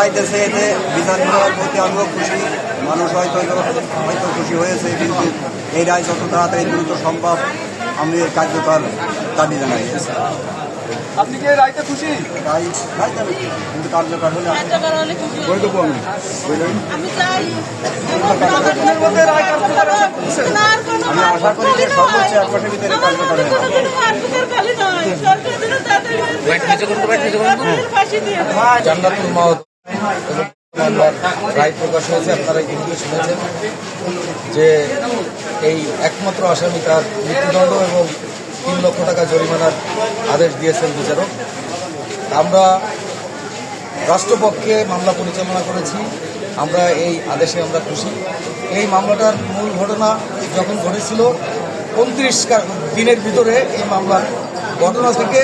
রায় দিয়েছে এতে বিচার বিভাগের প্রতি আমিও খুশি। মানুষ হয়তো খুশি হয়েছে, কিন্তু এই রায় যত তাড়াতাড়ি দ্রুত সম্ভব আমি এর কার্যকর দাবি জানাই। আপনি কি এই রায়তে খুশি? রায় দাবি কিন্তু কার্যকর হলে বই দেবো আমি। কতদিনের মধ্যে রায় কার্যকর আশা করছেন? আমি আশা করি যে সর্বোচ্চ 1 মাসের ভিতরে কার্যকর হয়ে যাবে। জান্নাতুল মাওত মামলার রায় প্রকাশ হয়েছে। আপনারা ইতিমধ্যে শুনেছেন যে এই একমাত্র আসামি তার মৃত্যুদণ্ড এবং 3 লক্ষ টাকা জরিমানার আদেশ দিয়েছেন বিচারক। আমরা রাষ্ট্রপক্ষে মামলা পরিচালনা করেছি। আমরা এই আদেশে আমরা খুশি। এই মামলাটার মূল ঘটনা যখন ঘটেছিল 29 দিনের ভিতরে এই মামলার ঘটনা থেকে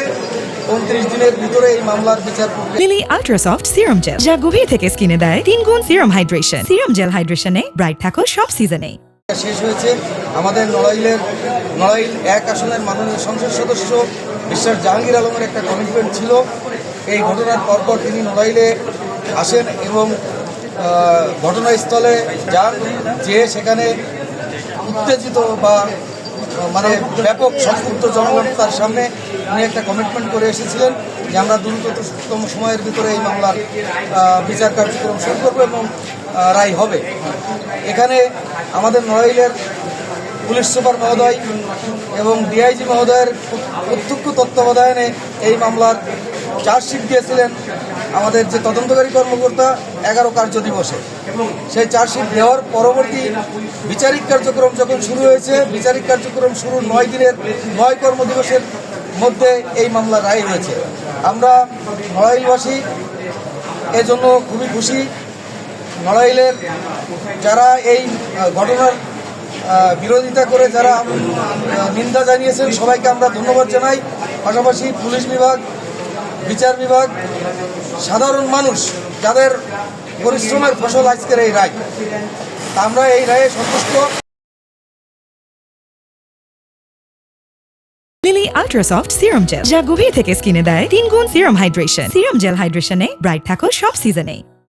29 দিনের ভিতরে এই মামলার বিচার Lily ultra soft serum gel, যা গভীর থেকে স্কিনে দেয় 3 গুণ সিরাম হাইড্রেশন। সিরাম জেল হাইড্রেশনে ব্রাইট থাকো সব সিজনে। শেষ হয়েছে। আমাদের নড়াইল 1 আসনের মাননীয় সংসদ সদস্য মিস্টার জাহাঙ্গীর আলমের একটা কমিটমেন্ট ছিল। এই ঘটনার পরপর তিনি নড়াইলে আসেন এবং ঘটনাস্থলে যান, যে সেখানে উত্তেজিত বা মানে ব্যাপক সম্পৃক্ত জনগণ তার সামনে উনি একটা কমিটমেন্ট করে এসেছিলেন যে আমরা দ্রুততম সময়ের ভিতরে এই মামলার বিচার কার্যক্রম শুরু করবো এবং রায় হবে। এখানে আমাদের নড়াইলের পুলিশ সুপার মহোদয় এবং ডিআইজি মহোদয়ের প্রত্যক্ষ তত্ত্বাবধানে এই মামলার চার্জশিট দিয়েছিলেন আমাদের যে তদন্তকারী কর্মকর্তা 11 কার্য দিবসে। সেই চার্জশিট দেওয়ার পরবর্তী বিচারিক কার্যক্রম যখন শুরু হয়েছে, বিচারিক কার্যক্রম শুরুর 9 দিনের 9 কর্মদিবসের মধ্যে এই মামলা রায় হয়েছে। আমরা নড়াইলবাসী এজন্য খুবই খুশি। নড়াইলের যারা এই ঘটনার বিরোধিতা করে যারা নিন্দা জানিয়েছেন সবাইকে আমরা ধন্যবাদ জানাই। পাশাপাশি পুলিশ বিভাগ, বিচার বিভাগ, সাধারণ মানুষ যাদের পরিশ্রমের ফসল আজকের এই রায়, আমরা এই রায়ে সন্তুষ্ট। Lily ultra soft serum gel, যা গভীর থেকে স্কিনে দেয় 3 গুণ সিরাম হাইড্রেশন। সিরাম জেল হাইড্রেশনে ব্রাইট থাকো সব সিজনে।